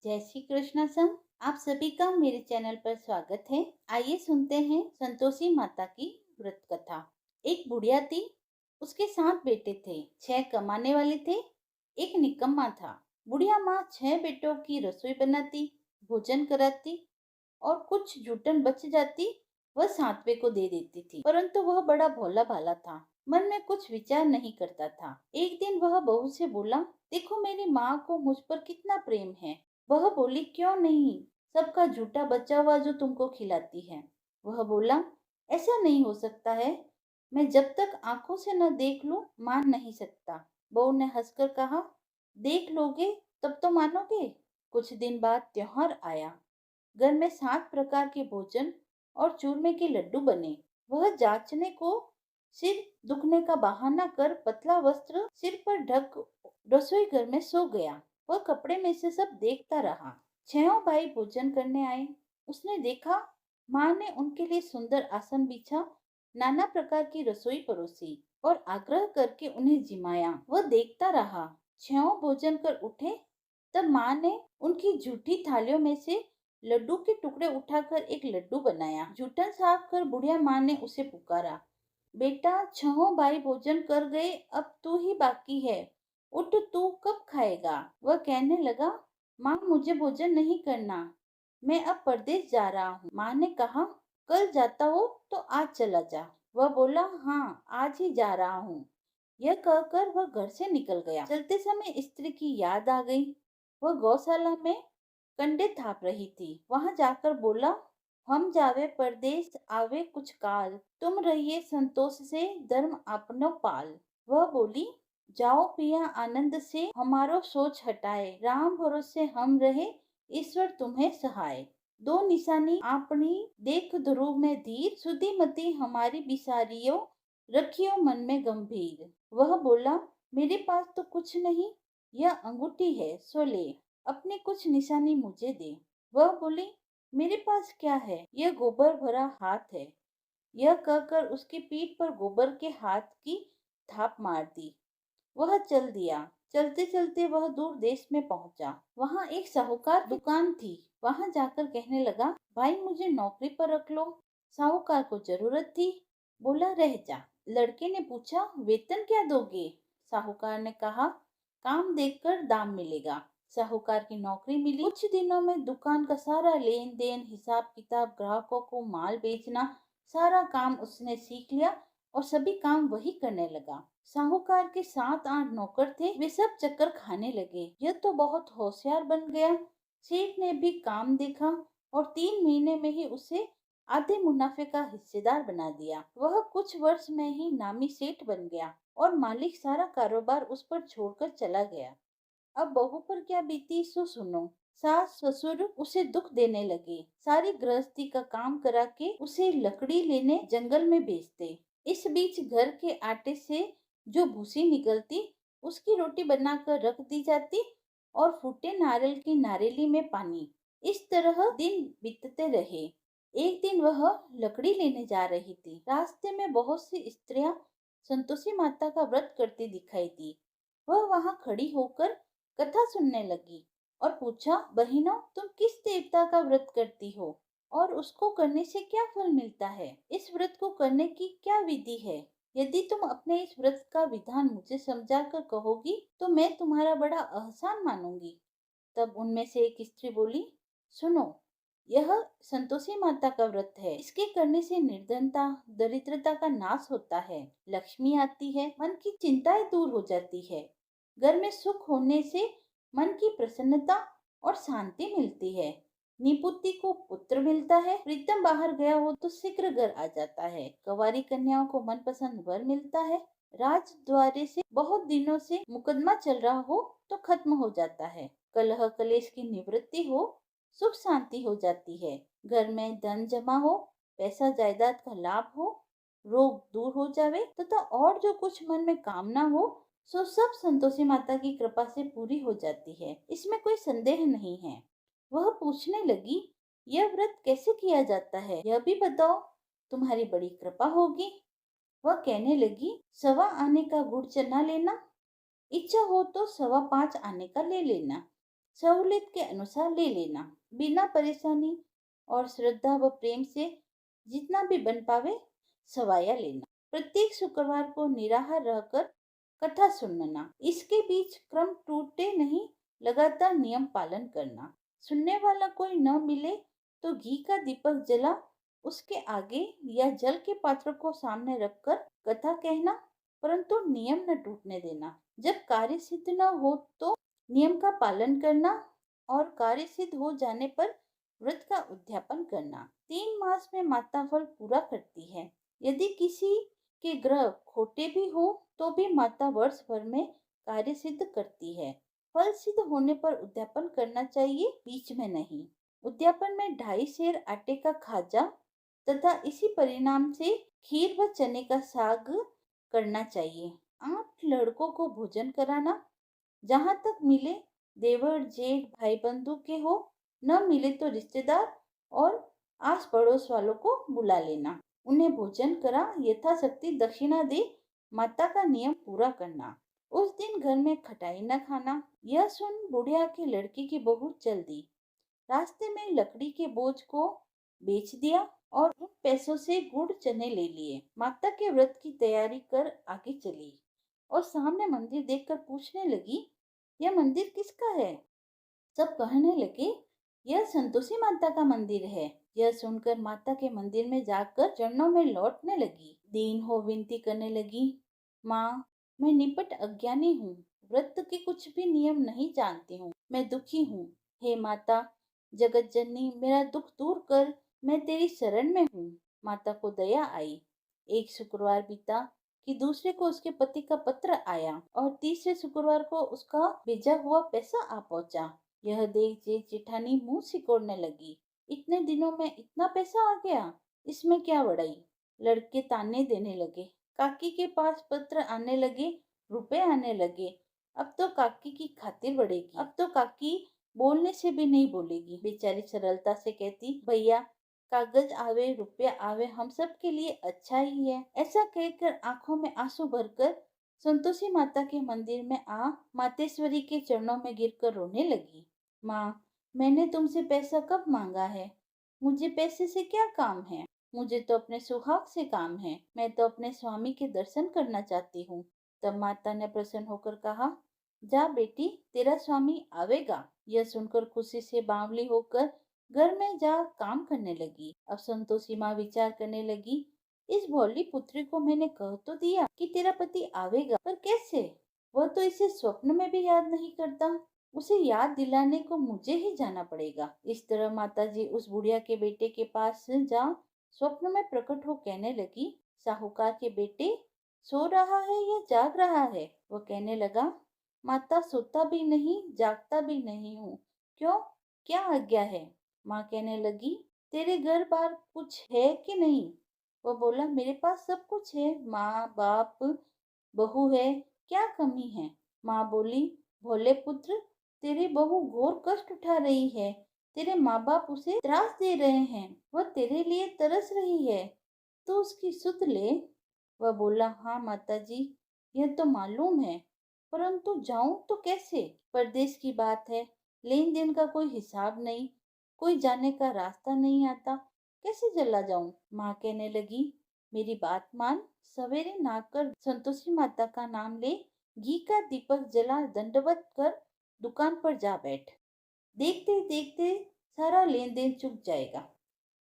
जय श्री कृष्ण संग आप सभी का मेरे चैनल पर स्वागत है। आइए सुनते हैं संतोषी माता की व्रत कथा। एक बुढ़िया थी, उसके 7 बेटे थे। 6 कमाने वाले थे, एक निकम्मा था। बुढ़िया माँ 6 बेटों की रसोई बनाती, भोजन कराती और कुछ जूठन बच जाती वह 7वें को दे देती थी। परंतु वह बड़ा भोला भाला था, मन में कुछ विचार नहीं करता था। एक दिन वह बहू से बोला, देखो मेरी माँ को मुझ पर कितना प्रेम है। वह बोली, क्यों नहीं, सबका झूठा बचा हुआ जो तुमको खिलाती है। वह बोला, ऐसा नहीं हो सकता है, मैं जब तक आंखों से न देख लूं मान नहीं सकता। बहू ने हंसकर कहा, देख लोगे तब तो मानोगे। कुछ दिन बाद त्योहार आया। घर में 7 प्रकार के भोजन और चूरमे के लड्डू बने। वह जांचने को सिर दुखने का बहाना कर पतला वस्त्र सिर पर ढक रसोई घर में सो गया। वह कपड़े में से सब देखता रहा। 6 भाई भोजन करने आए। उसने देखा, माँ ने उनके लिए सुंदर आसन बिछा, नाना प्रकार की रसोई परोसी और आग्रह करके उन्हें जिमाया। वह देखता रहा। 6 भोजन कर उठे, तब माँ ने उनकी जूठी थालियों में से लड्डू के टुकड़े उठाकर एक लड्डू बनाया। जूठन साफ कर बुढ़िया माँ ने उसे पुकारा, बेटा 6 भाई भोजन कर गए, अब तू ही बाकी है, उठ तू कब खाएगा। वह कहने लगा, माँ मुझे भोजन नहीं करना, मैं अब परदेश जा रहा हूँ। माँ ने कहा, कल जाता हो तो आज चला जा। वह बोला, हाँ आज ही जा रहा हूँ। यह कहकर वह घर से निकल गया। चलते समय स्त्री की याद आ गई। वह गौशाला में कंडे थाप रही थी। वहां जाकर बोला, हम जावे परदेश आवे कुछ काल, तुम रहिए संतोष से धर्म अपनो पाल। वह बोली, जाओ पिया आनंद से, हमारो सोच हटाए, राम भरोसे हम रहे, ईश्वर तुम्हें सहाय। दो निशानी आपनी देख ध्रुव में धीर, सुधी मति हमारी बिसारियो, रखियो मन में गंभीर। वह बोला, मेरे पास तो कुछ नहीं, यह अंगूठी है सो ले, अपनी कुछ निशानी मुझे दे। वह बोली, मेरे पास क्या है, यह गोबर भरा हाथ है। यह कहकर उसकी पीठ पर गोबर के हाथ की थाप मार दी। वह चल दिया। चलते चलते वह दूर देश में पहुंचा। वहां एक साहूकार की दुकान थी। वहां जाकर कहने लगा, भाई मुझे नौकरी पर रख लो। साहूकार को जरूरत थी, बोला रह जा। लड़के ने पूछा, वेतन क्या दोगे। साहूकार ने कहा, काम देखकर दाम मिलेगा। साहूकार की नौकरी मिली। कुछ दिनों में दुकान का सारा लेन देन, हिसाब किताब, ग्राहकों को माल बेचना, सारा काम उसने सीख लिया और सभी काम वही करने लगा। साहूकार के 7-8 नौकर थे, वे सब चक्कर खाने लगे। यह तो बहुत होशियार बन गया। सेठ ने भी काम देखा और 3 महीने में ही उसे आधे मुनाफे का हिस्सेदार बना दिया। वह कुछ वर्ष में ही नामी सेठ बन गया और मालिक सारा कारोबार उस पर छोड़कर चला गया। अब बहू पर क्या बीती सो सुनो। सास ससुर उसे दुख देने लगे। सारी गृहस्थी का काम करा के उसे लकड़ी लेने जंगल में भेजते। इस बीच घर के आटे से जो भूसी निकलती, उसकी रोटी बनाकर रख दी जाती और फूटे नारियल की नारेली में पानी। इस तरह दिन बीतते रहे। एक दिन वह लकड़ी लेने जा रही थी। रास्ते में बहुत सी स्त्रियां संतोषी माता का व्रत करती दिखाई दी। वह वहां खड़ी होकर कथा सुनने लगी और पूछा, बहनों तुम किस देवता का व्रत करती हो और उसको करने से क्या फल मिलता है। इस व्रत को करने की क्या विधि है। यदि तुम अपने इस व्रत का विधान मुझे समझा कर कहोगी तो मैं तुम्हारा बड़ा एहसान मानूंगी। तब उनमें से एक स्त्री बोली, सुनो, यह संतोषी माता का व्रत है। इसके करने से निर्धनता दरिद्रता का नाश होता है, लक्ष्मी आती है, मन की चिंताएं दूर हो जाती है, घर में सुख होने से मन की प्रसन्नता और शांति मिलती है, निपुति को पुत्र मिलता है, प्रीतम बाहर गया हो तो शीघ्र घर आ जाता है, कंवारी कन्याओं को मनपसंद वर मिलता है, राज द्वारे से बहुत दिनों से मुकदमा चल रहा हो तो खत्म हो जाता है, कलह कलेश की निवृत्ति हो, सुख शांति हो जाती है, घर में धन जमा हो, पैसा जायदाद का लाभ हो, रोग दूर हो जावे तथा और जो कुछ मन में कामना हो सो सब संतोषी माता की कृपा से पूरी हो जाती है। इसमें कोई संदेह नहीं है। वह पूछने लगी, यह व्रत कैसे किया जाता है, यह भी बताओ, तुम्हारी बड़ी कृपा होगी। वह कहने लगी, 1.25 आने का गुड़ चना लेना, इच्छा हो तो 5.25 आने का ले लेना, सहूलियत के अनुसार ले लेना, बिना परेशानी और श्रद्धा व प्रेम से जितना भी बन पावे सवाया लेना। प्रत्येक शुक्रवार को निराहार रहकर कथा सुनना। इसके बीच क्रम टूटे नहीं, लगातार नियम पालन करना। सुनने वाला कोई न मिले तो घी का दीपक जला उसके आगे या जल के पात्र को सामने रखकर कथा कहना, परंतु नियम न टूटने देना। जब कार्य सिद्ध न हो तो नियम का पालन करना और कार्य सिद्ध हो जाने पर व्रत का उद्यापन करना। 3 मास में माता फल पूरा करती है। यदि किसी के ग्रह खोटे भी हो तो भी माता वर्ष भर में कार्य सिद्ध करती है। फल सिद्ध होने पर उद्यापन करना चाहिए, बीच में नहीं। उद्यापन में 2.5 सेर आटे का खाजा तथा इसी परिणाम से खीर व चने का साग करना चाहिए। 8 लड़कों को भोजन कराना, जहाँ तक मिले देवर जेठ भाई बंधु के हो, न मिले तो रिश्तेदार और आस पड़ोस वालों को बुला लेना। उन्हें भोजन करा यथाशक्ति दक्षिणा दे माता का नियम पूरा करना। उस दिन घर में खटाई न खाना। यह सुन बुढ़िया की लड़की की बहू चल दी। रास्ते में लकड़ी के बोझ को बेच दिया और उन पैसों से गुड़ चने ले लिए। माता के व्रत की तैयारी कर आगे चली और सामने मंदिर देखकर पूछने लगी, यह मंदिर किसका है? सब कहने लगे, यह संतोषी माता का मंदिर है। यह सुनकर माता के मंदिर में जाकर चरणों में लौटने लगी। दीन हो विनती करने लगी, माँ, मैं निपट अज्ञानी हूँ, व्रत के कुछ भी नियम नहीं जानती हूँ, मैं दुखी हूँ। हे माता जगत जननी, मेरा दुख दूर कर, मैं तेरी शरण में हूँ। माता को दया आई। एक शुक्रवार बीता कि दूसरे को उसके पति का पत्र आया और तीसरे शुक्रवार को उसका भेजा हुआ पैसा आ पहुंचा। यह देख जेठ जेठानी मुंह सिकोड़ने लगी। इतने दिनों में इतना पैसा आ गया, इसमें क्या बड़ाई। लड़के ताने देने लगे। काकी के पास पत्र आने लगे, रुपए आने लगे। अब तो काकी की खातिर बढ़ेगी, अब तो काकी बोलने से भी नहीं बोलेगी। बेचारी सरलता से कहती, भैया कागज आवे रुपया आवे हम सब के लिए अच्छा ही है। ऐसा कहकर आंखों में आंसू भरकर संतोषी माता के मंदिर में आ मातेश्वरी के चरणों में गिरकर रोने लगी। माँ, मैंने तुमसे पैसा कब मांगा है? मुझे पैसे से क्या काम है? मुझे तो अपने सुहाग से काम है। मैं तो अपने स्वामी के दर्शन करना चाहती हूँ। तब माता ने प्रसन्न होकर कहा, जा बेटी, तेरा स्वामी आवेगा। यह सुनकर खुशी से बावली होकर घर में जा काम करने लगी। अब संतोषी माँ विचार करने लगी, इस भोली पुत्री को मैंने कह तो दिया कि तेरा पति आवेगा, पर कैसे? वह तो इसे स्वप्न में भी याद नहीं करता। उसे याद दिलाने को मुझे ही जाना पड़ेगा। इस तरह माताजी उस बुढ़िया के बेटे के पास जा स्वप्न में प्रकट हो कहने लगी, साहूकार के बेटे, सो रहा है या जाग रहा है? वो कहने लगा, माता सोता भी नहीं जागता भी नहीं हूँ। क्यों, क्या आज्ञा है? माँ कहने लगी, तेरे घर बार कुछ है कि नहीं? वो बोला, मेरे पास सब कुछ है, माँ बाप बहू है, क्या कमी है? माँ बोली, भोले पुत्र, तेरी बहू घोर कष्ट उठा रही है। तेरे माँ बाप उसे त्रास दे रहे हैं। वह तेरे लिए तरस रही है, तो उसकी सुध ले। वह बोला, हाँ माताजी, यह तो मालूम है, परंतु जाऊं तो कैसे? परदेश की बात है, लेन देन का कोई हिसाब नहीं, कोई जाने का रास्ता नहीं आता, कैसे चला जाऊं? माँ कहने लगी, मेरी बात मान, सवेरे नहाकर संतोषी माता का नाम ले, घी का दीपक जला दंडवत कर दुकान पर जा बैठ। देखते देखते सारा लेन देन चुक जाएगा,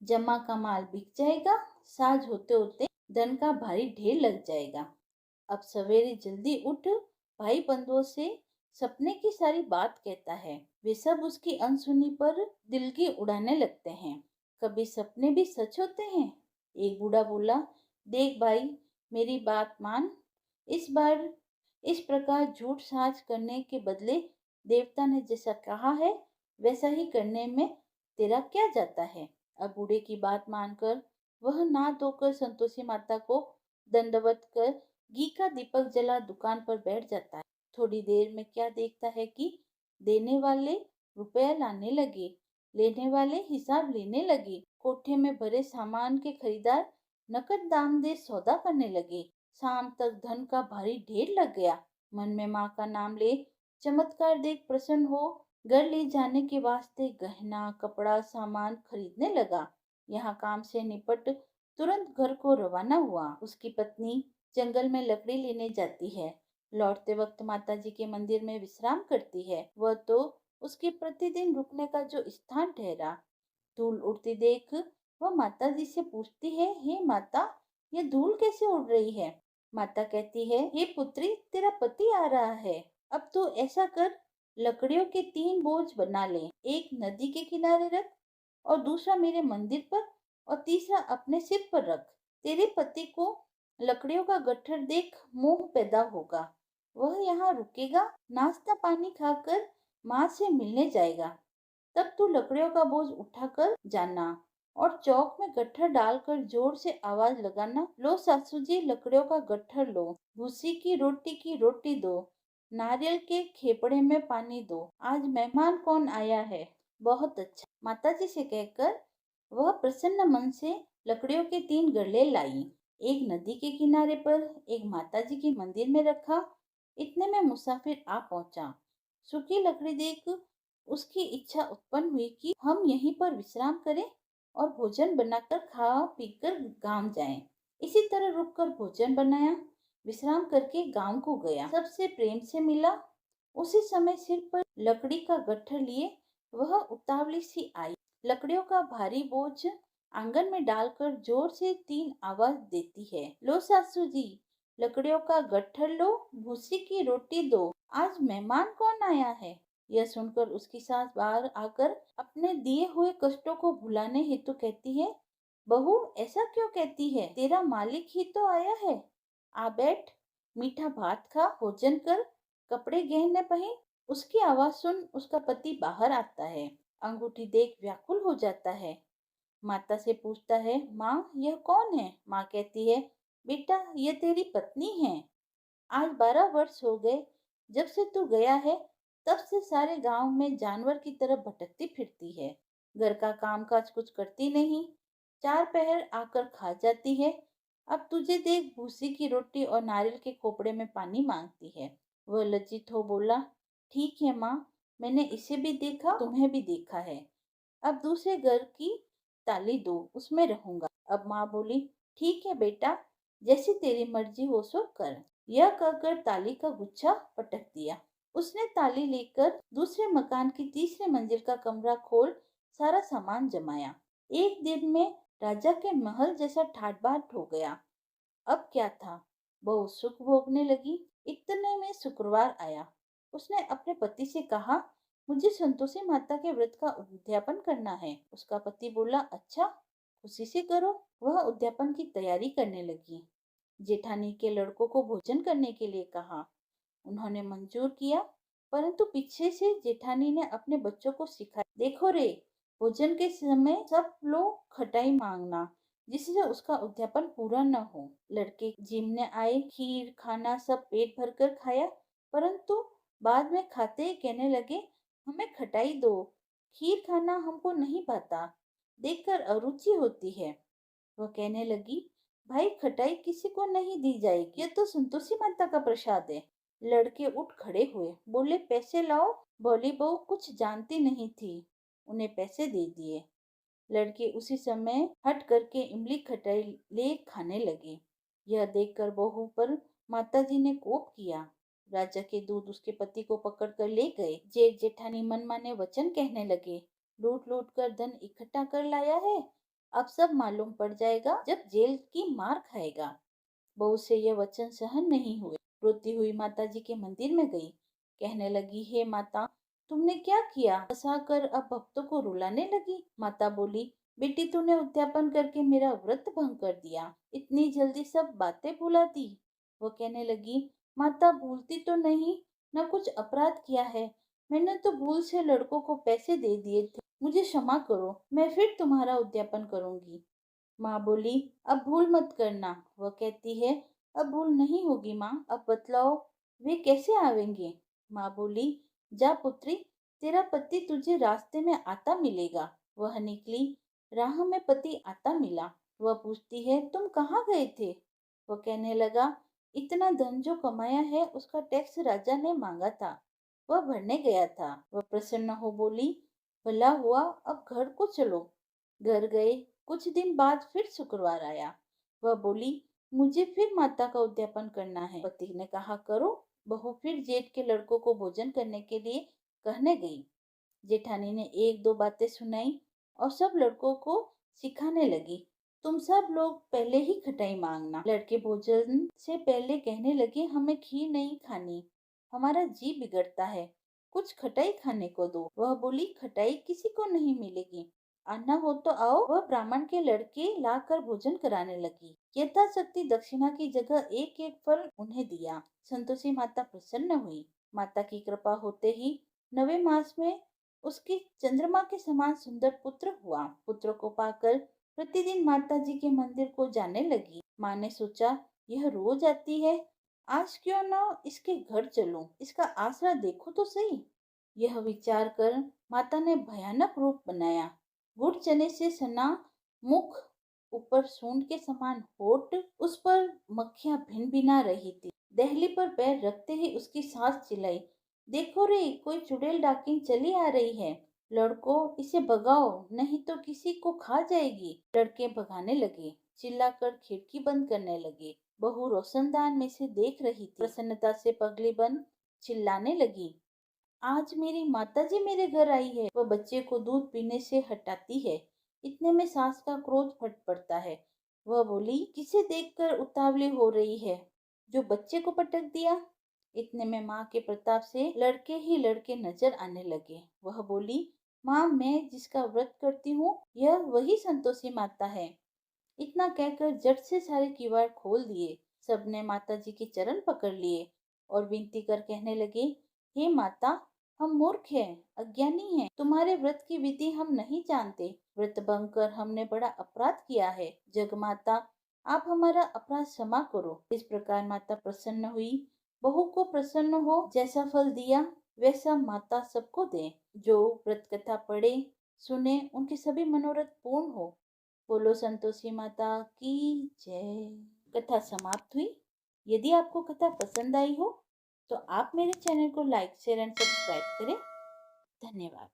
जमा का माल बिक जाएगा, साज होते होते धन का भारी ढेर लग जाएगा। अब सवेरे जल्दी उठ, भाई बंधुओं से सपने की सारी बात कहता है। वे सब उसकी अनसुनी पर दिल की उड़ाने लगते हैं। कभी सपने भी सच होते हैं। एक बूढ़ा बोला, देख भाई, मेरी बात मान, इस बार इस प्रकार झूठ साज करने के बदले देवता ने जैसा कहा है वैसा ही करने में तेरा क्या जाता है? अब बूढ़े की बात मानकर वह नहा धोकर संतोषी माता को दंडवत कर घी का दीपक जला दुकान पर बैठ जाता है। थोड़ी देर में क्या देखता है कि देने वाले रुपया लाने लगे, लेने वाले हिसाब लेने लगे। कोठे में भरे सामान के खरीदार नकद दाम दे सौदा करने लगे। शाम तक धन का भारी ढेर लग गया। मन में माँ का नाम ले चमत्कार देख प्रसन्न हो घर ले जाने के वास्ते गहना कपड़ा सामान खरीदने लगा। यहाँ काम से निपट तुरंत घर को रवाना हुआ। उसकी पत्नी जंगल में लकड़ी लेने जाती है। लौटते वक्त माता जी के मंदिर में विश्राम करती है। वह तो उसके प्रतिदिन रुकने का जो स्थान ठहरा। धूल उड़ती देख वह माता जी से पूछती है, हे माता, ये धूल कैसे उड़ रही है? माता कहती है, हे पुत्री, तेरा पति आ रहा है। अब तो ऐसा कर, लकड़ियों के 3 बोझ बना ले। एक नदी के किनारे रख और दूसरा मेरे मंदिर पर और तीसरा अपने सिर पर रख। तेरे पति को लकड़ियों का गट्ठर देख मोह पैदा होगा। वह यहाँ रुकेगा, नाश्ता पानी खाकर माँ से मिलने जाएगा। तब तू लकड़ियों का बोझ उठाकर जाना और चौक में गट्ठर डालकर जोर से आवाज लगाना, लो सासू जी, लकड़ियों का गट्ठर लो, भूसी की रोटी दो, नारियल के खेपड़े में पानी दो, आज मेहमान कौन आया है? बहुत अच्छा, माता जी से कहकर वह प्रसन्न मन से लकड़ियों के 3 गड़ले लाई। एक नदी के किनारे पर, एक माता जी के मंदिर में रखा। इतने में मुसाफिर आ पहुंचा। सूखी लकड़ी देख उसकी इच्छा उत्पन्न हुई कि हम यहीं पर विश्राम करें और भोजन बनाकर खा पीकर गांव जाएं। इसी तरह रुककर भोजन बनाया, विश्राम करके गांव को गया, सबसे प्रेम से मिला। उसी समय सिर पर लकड़ी का गट्ठर लिए वह उतावली सी आई। लकड़ियों का भारी बोझ आंगन में डालकर जोर से 3 आवाज देती है, लो सासू जी, लकड़ियों का गट्ठर लो, भूसी की रोटी दो, आज मेहमान कौन आया है? यह सुनकर उसकी सास बाहर आकर अपने दिए हुए कष्टों को भुलाने हेतु कहती है, बहू, ऐसा क्यों कहती है? तेरा मालिक ही तो आया है। आ बैठ, मीठा भात खा, भोजन कर, कपड़े गहने पहन। उसकी आवाज सुन उसका पति बाहर आता है। अंगूठी देख व्याकुल हो जाता है। माता से पूछता है, माँ, यह कौन है? माँ कहती है, बेटा, ये तेरी पत्नी है। आज 12 वर्ष हो गए जब से तू गया है। तब से सारे गांव में जानवर की तरह भटकती फिरती है। घर का कामकाज कुछ करती नहीं, 4 पहर आकर खा जाती है। अब तुझे देख भूसी की रोटी और नारियल के खोपड़े में पानी मांगती है। वह लज्जित हो बोला, ठीक है माँ, मैंने इसे भी देखा, तुम्हें भी देखा है। अब दूसरे घर की ताली दो, उसमें रहूंगा। अब माँ बोली, ठीक है बेटा, जैसी तेरी मर्जी हो सो कर। यह कहकर ताली का गुच्छा पटक दिया। उसने ताली लेकर दूसरे मकान की तीसरी मंजिल का कमरा खोल सारा सामान जमाया। एक दिन में राजा के महल जैसा ठाट बाट हो गया। अब क्या था, बहू सुख भोगने लगी। इतने में शुक्रवार आया। उसने अपने पति से कहा, मुझे संतोषी माता के व्रत का उद्यापन करना है। उसका पति बोला, अच्छा, खुशी से करो। वह उद्यापन की तैयारी करने लगी। जेठानी के लड़कों को भोजन करने के लिए कहा। उन्होंने मंजूर किया, परंतु पीछे से जेठानी ने अपने बच्चों को सिखाया, देखो रे, भोजन के समय सब लोग खटाई मांगना, जिससे उसका उद्यापन पूरा न हो। लड़के जिमने आए, खीर खाना सब पेट भरकर खाया, परंतु बाद में खाते ही कहने लगे, हमें खटाई दो, खीर खाना हमको नहीं पाता, देखकर अरुचि होती है। वह कहने लगी, भाई, खटाई किसी को नहीं दी जाएगी, ये तो संतोषी माता का प्रसाद है। लड़के उठ खड़े हुए, बोले, पैसे लाओ। बोली बहू कुछ जानती नहीं थी, उन्हें पैसे दे दिए। लड़के उसी समय हट करके इमली खटाई ले खाने लगे। यह देखकर बहू पर माताजी ने कोप किया। राजा के दूध उसके पति को पकड़कर ले गए। जेठ जेठानी मनमाने वचन कहने लगे, लूट लूट कर धन इकट्ठा कर लाया है, अब सब मालूम पड़ जाएगा जब जेल की मार खाएगा। बहू से यह वचन सहन नहीं हुए। रोती हुई माता जी के मंदिर में गई। कहने लगी, हे माता, तुमने क्या किया? हंसा कर अब भक्तों को रुलाने लगी। माता बोली, बेटी, तूने उद्यापन करके मेरा व्रत भंग कर दिया, इतनी जल्दी सब बातें भुला दी। वो कहने लगी, माता, भूलती तो नहीं, न कुछ अपराध किया है। मैंने तो भूल से लड़कों को पैसे दे दिए थे, मुझे क्षमा करो, मैं फिर तुम्हारा उद्यापन करूंगी। माँ बोली, अब भूल मत करना। वह कहती है, अब भूल नहीं होगी माँ, अब बतलाओ वे कैसे आवेंगे? माँ बोली, जा पुत्री, तेरा पति तुझे रास्ते में आता मिलेगा। वह निकली, राह में पति आता मिला। वह पूछती है, तुम कहाँ गए थे? वह कहने लगा, इतना धन जो कमाया है उसका टैक्स राजा ने मांगा था, वह भरने गया था। वह प्रसन्न हो बोली, भला हुआ, अब घर को चलो। घर गए। कुछ दिन बाद फिर शुक्रवार आया। वह बोली, मुझे फिर माता का उद्यापन करना है। पति ने कहा, करो। बहू फिर जेठ के लड़कों को भोजन करने के लिए कहने गई। जेठानी ने एक दो बातें सुनाई और सब लड़कों को सिखाने लगी, तुम सब लोग पहले ही खटाई मांगना। लड़के भोजन से पहले कहने लगे, हमें खीर नहीं खानी, हमारा जी बिगड़ता है, कुछ खटाई खाने को दो। वह बोली, खटाई किसी को नहीं मिलेगी, आना हो तो आओ। वह ब्राह्मण के लड़के लाकर भोजन कराने लगी। यथाशक्ति दक्षिणा की जगह एक एक फल उन्हें दिया। संतोषी माता प्रसन्न हुई। माता की कृपा होते ही 9वें मास में उसके चंद्रमा के समान सुंदर पुत्र हुआ। पुत्र को पाकर प्रतिदिन माता जी के मंदिर को जाने लगी। माँ ने सोचा, यह रोज आती है, आज क्यों न इसके घर चलूं, इसका आसरा देखो तो सही। यह विचार कर माता ने भयानक रूप बनाया। गुड़ चने से सना मुख, ऊपर सूंड के समान होठ, उस पर मक्खियां भिन भिना रही थी। दहली पर पैर रखते ही उसकी सास चिल्लाई, देखो रे, कोई चुड़ैल डाकिन चली आ रही है। लड़को, इसे भगाओ, नहीं तो किसी को खा जाएगी। लड़के भगाने लगे, चिल्लाकर खिड़की बंद करने लगे। बहू रोशनदान में से देख रही थी। प्रसन्नता से पगली बंद चिल्लाने लगी, आज मेरी माताजी मेरे घर आई है। वह बच्चे को दूध पीने से हटाती है। इतने में सास का क्रोध फट पड़ता है। वह बोली, किसे देखकर उतावली हो रही है, जो बच्चे को पटक दिया। इतने में माँ के प्रताप से लड़के ही लड़के नजर आने लगे। वह बोली, माँ, मैं जिसका व्रत करती हूँ, यह वही संतोषी माता है। इतना कहकर झट से सारे किवाड़ खोल दिए। सबने माता जी के चरण पकड़ लिए और विनती कर कहने लगे, हे माता, हम मूर्ख हैं, अज्ञानी हैं, तुम्हारे व्रत की विधि हम नहीं जानते। व्रत भंग कर हमने बड़ा अपराध किया है। जगमाता, आप हमारा अपराध क्षमा करो। इस प्रकार माता प्रसन्न हुई। बहू को प्रसन्न हो, जैसा फल दिया वैसा माता सबको दे। जो व्रत कथा पढ़े सुने, उनके सभी मनोरथ पूर्ण हो। बोलो संतोषी माता की जय। कथा समाप्त हुई। यदि आपको कथा पसंद आई हो तो आप मेरे चैनल को लाइक शेयर एंड सब्सक्राइब करें। धन्यवाद।